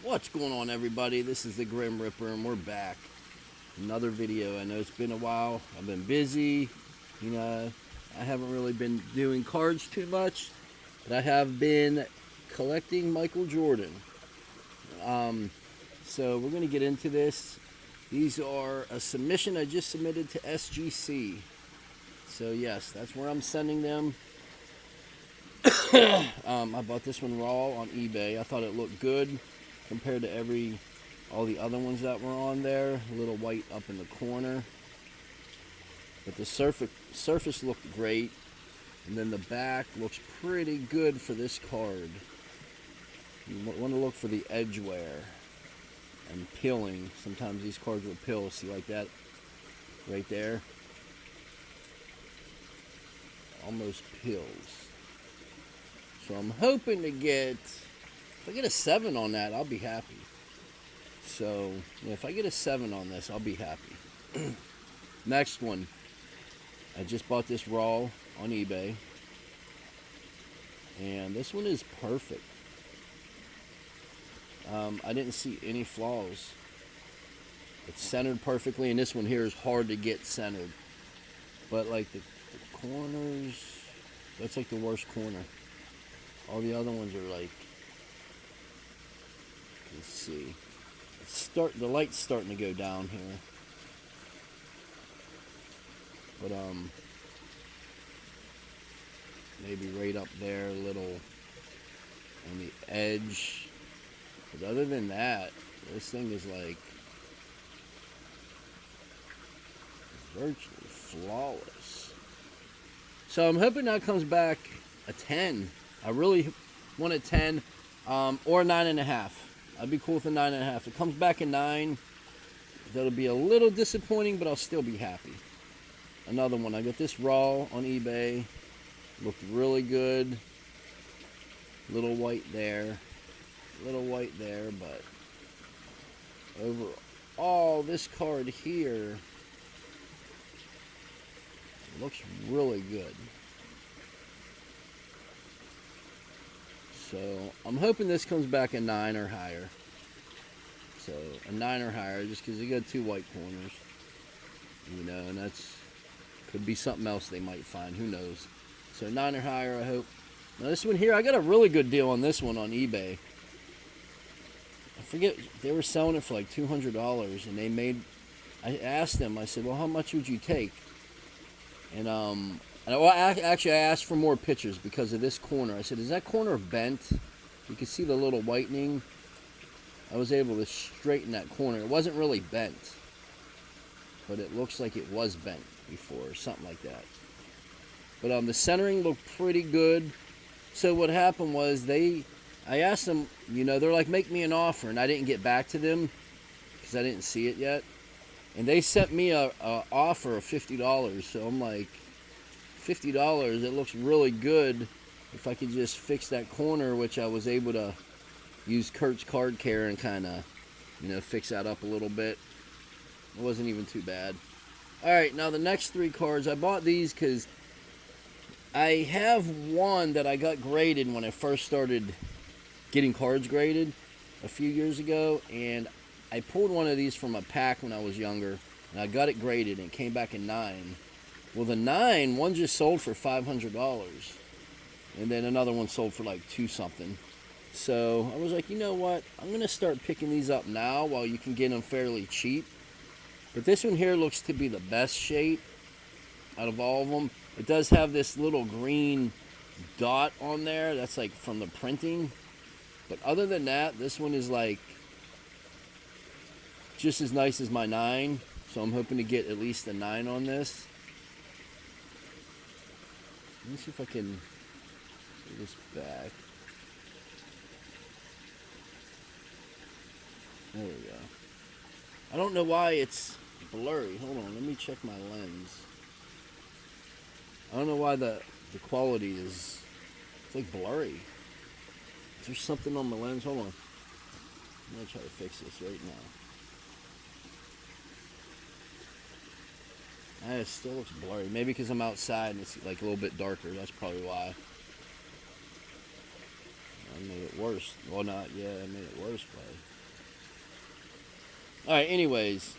What's going on, everybody? This is the Grim Ripper, and we're back. Another video. I know it's been a while. I've been busy. I haven't really been doing cards too much, but I have been collecting Michael Jordan. So we're going to get into this. These are a submission I just submitted to SGC. So yes, that's where I'm sending them. I bought this one raw on eBay. I thought it looked good compared to all the other ones that were on there. A little white up in the corner, but the surface looked great, and then the back looks pretty good for this card. You want to look for the edge wear and peeling. Sometimes these cards will peel. See, like that right there, almost peels. So I'm hoping to get, if I get a 7 on that, I'll be happy. So if I get a 7 on this, I'll be happy. Next one. I just bought this raw on eBay. And this one is perfect. I didn't see any flaws. It's centered perfectly, and this one here is hard to get centered. But like the corners, that's like the worst corner. All the other ones are like, you can see. The light's starting to go down here. But maybe right up there a little on the edge. But other than that, this thing is like virtually flawless. So I'm hoping that comes back a 10. I really want a 10 or 9.5. I'd be cool with a 9.5. If it comes back a 9, that'll be a little disappointing, but I'll still be happy. Another one. I got this raw on eBay. Looked really good. Little white there. Little white there, but overall, this card here looks really good. So I'm hoping this comes back a 9 or higher. So a 9 or higher, just because you got 2 white corners, and that's could be something else they might find. Who knows? So 9 or higher, I hope. Now this one here, I got a really good deal on this one on eBay. I forget, they were selling it for like $200, and I asked them, I said, well, how much would you take? And actually, I asked for more pictures because of this corner. I said, is that corner bent? You can see the little whitening. I was able to straighten that corner. It wasn't really bent, but it looks like it was bent before or something like that. But the centering looked pretty good. So what happened was I asked them, they're like, make me an offer, and I didn't get back to them because I didn't see it yet. And they sent me a offer of $50. So I'm like, $50, it looks really good if I could just fix that corner, which I was able to use Kurt's card care and kind of, fix that up a little bit. It wasn't even too bad. Alright, now the next 3 cards, I bought these because I have one that I got graded when I first started getting cards graded a few years ago, and I pulled one of these from a pack when I was younger, and I got it graded, and it came back a 9. Well, the 9, one just sold for $500, and then another one sold for like 2 something. So I was like, you know what? I'm going to start picking these up now while you can get them fairly cheap. But this one here looks to be the best shape out of all of them. It does have this little green dot on there. That's like from the printing. But other than that, this one is like just as nice as my 9. So I'm hoping to get at least a 9 on this. Let me see if I can get this back. There we go. I don't know why it's blurry. Hold on, let me check my lens. I don't know why the quality is, it's like blurry. Is there something on my lens? Hold on. I'm going to try to fix this right now. It still looks blurry. Maybe because I'm outside and it's like a little bit darker. That's probably why. made it worse. Well, not, yeah, I made it worse, but... Alright, anyways.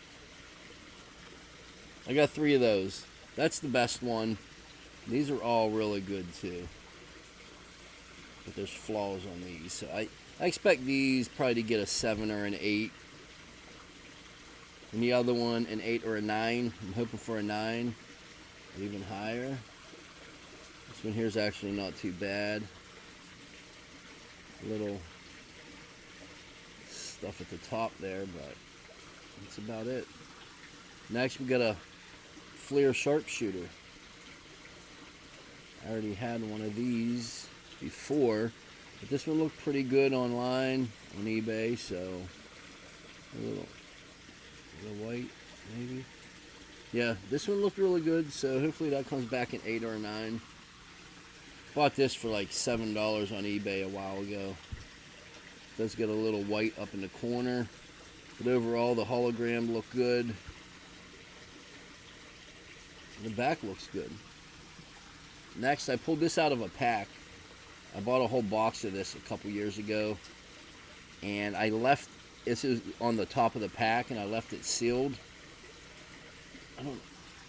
I got 3 of those. That's the best one. These are all really good, too. But there's flaws on these. So I expect these probably to get a 7 or an 8. And the other one, an 8 or a 9. I'm hoping for a 9. Or even higher. This one here is actually not too bad. A little stuff at the top there, but that's about it. Next, we got a Fleer sharpshooter. I already had one of these before, but this one looked pretty good online on eBay, so a little white, maybe. Yeah, this one looked really good, so hopefully that comes back an 8 or a 9. Bought this for like $7 on eBay a while ago. Does get a little white up in the corner, but overall the hologram looked good. The back looks good. Next, I pulled this out of a pack. I bought a whole box of this a couple years ago, and I left this is on the top of the pack, and I left it sealed.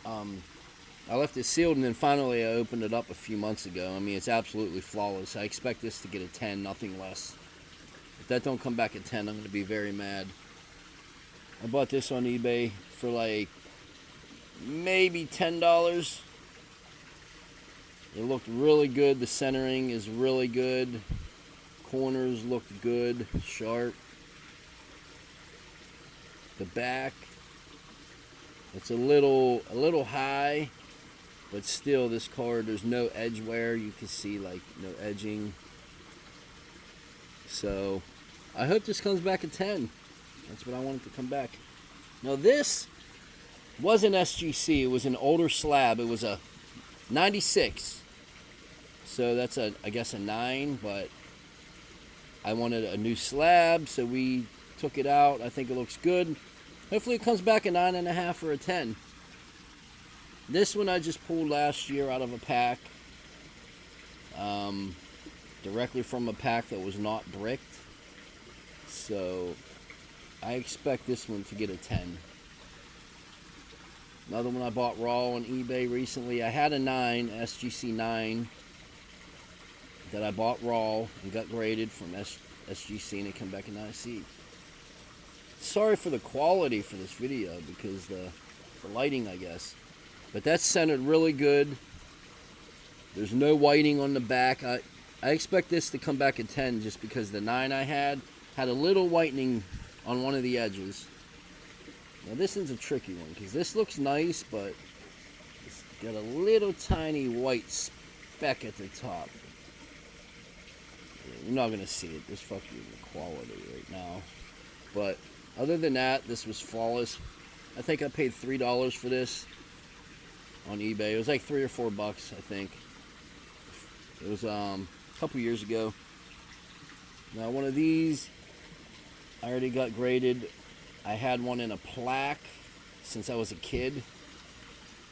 I left it sealed, and then finally I opened it up a few months ago. I mean, it's absolutely flawless. I expect this to get a 10, nothing less. If that don't come back at 10, I'm going to be very mad. I bought this on eBay for like maybe $10. It looked really good. The centering is really good. Corners looked good, sharp. The back, it's a little high, but still this card, there's no edge wear. You can see like no edging. So I hope this comes back at 10. That's what I want it to come back. Now this wasn't SGC. It was an older slab. It was a 96. So that's I guess a 9, but I wanted a new slab, so we took it out. I think it looks good. Hopefully it comes back a 9.5 or a 10. This one I just pulled last year out of a pack. Directly from a pack that was not bricked. So I expect this one to get a 10. Another one I bought raw on eBay recently. I had a 9, SGC 9, that I bought raw and got graded from SGC, and it came back a 9C. Sorry for the quality for this video because the lighting, I guess. But that's centered really good. There's no whiting on the back. I expect this to come back at 10 just because the 9 I had a little whitening on one of the edges. Now this one's a tricky one because this looks nice, but it's got a little tiny white speck at the top. You're not going to see it. Just fuck you with the quality right now. But other than that, this was flawless. I think I paid $3 for this on eBay. It was like $3 or $4, I think. It was a couple years ago. Now one of these, I already got graded. I had one in a plaque since I was a kid.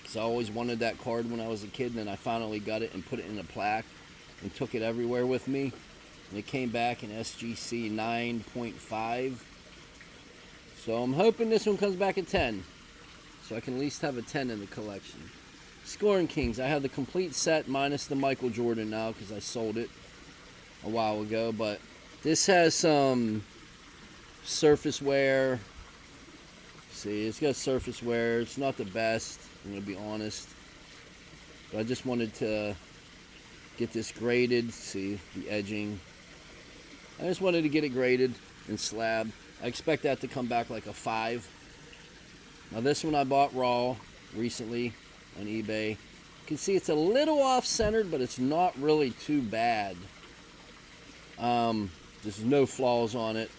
Because I always wanted that card when I was a kid. And then I finally got it and put it in a plaque. And took it everywhere with me. And it came back in SGC 9.5. So I'm hoping this one comes back at 10. So I can at least have a 10 in the collection. Scoring Kings. I have the complete set minus the Michael Jordan now because I sold it a while ago. But this has some surface wear. See, it's got surface wear. It's not the best, I'm going to be honest. But I just wanted to get this graded. See, the edging. I just wanted to get it graded and slab. I expect that to come back like a 5. Now this one I bought raw recently on eBay. You can see it's a little off-centered, but it's not really too bad. There's no flaws on it.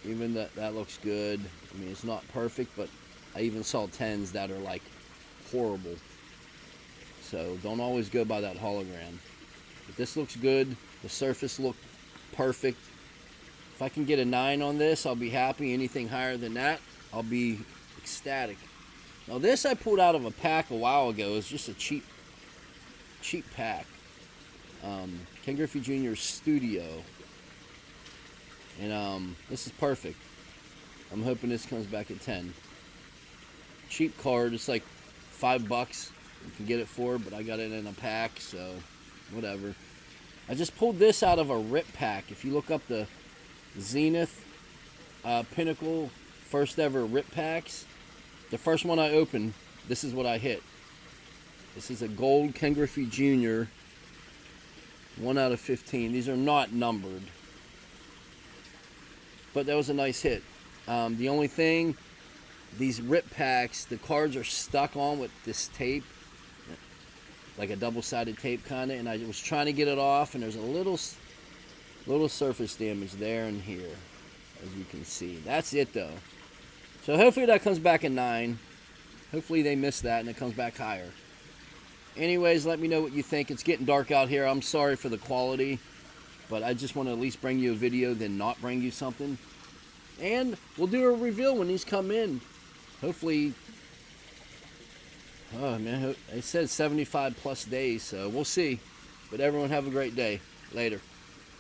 Even that looks good. I mean, it's not perfect, but I even saw 10s that are like horrible. So don't always go by that hologram. But this looks good. The surface looked perfect. If I can get a 9 on this, I'll be happy. Anything higher than that, I'll be ecstatic. Now this I pulled out of a pack a while ago. It's just a cheap pack. Ken Griffey Jr.'s Studio. And this is perfect. I'm hoping this comes back at 10. Cheap card, it's like $5 you can get it for, but I got it in a pack, so whatever. I just pulled this out of a rip pack. If you look up the Zenith Pinnacle first ever rip packs, the first one I opened, this is what I hit. This is a gold Ken Griffey Jr. 1 out of 15. These are not numbered, but that was a nice hit. The only thing, these rip packs, the cards are stuck on with this tape, like a double-sided tape kind of, and I was trying to get it off, and there's a little surface damage there and here, as you can see. That's it, though. So hopefully that comes back at 9. Hopefully they missed that and it comes back higher. Anyways, let me know what you think. It's getting dark out here. I'm sorry for the quality, but I just want to at least bring you a video, then not bring you something. And we'll do a reveal when these come in. Hopefully, oh man, it says 75 plus days, so we'll see. But everyone have a great day. Later.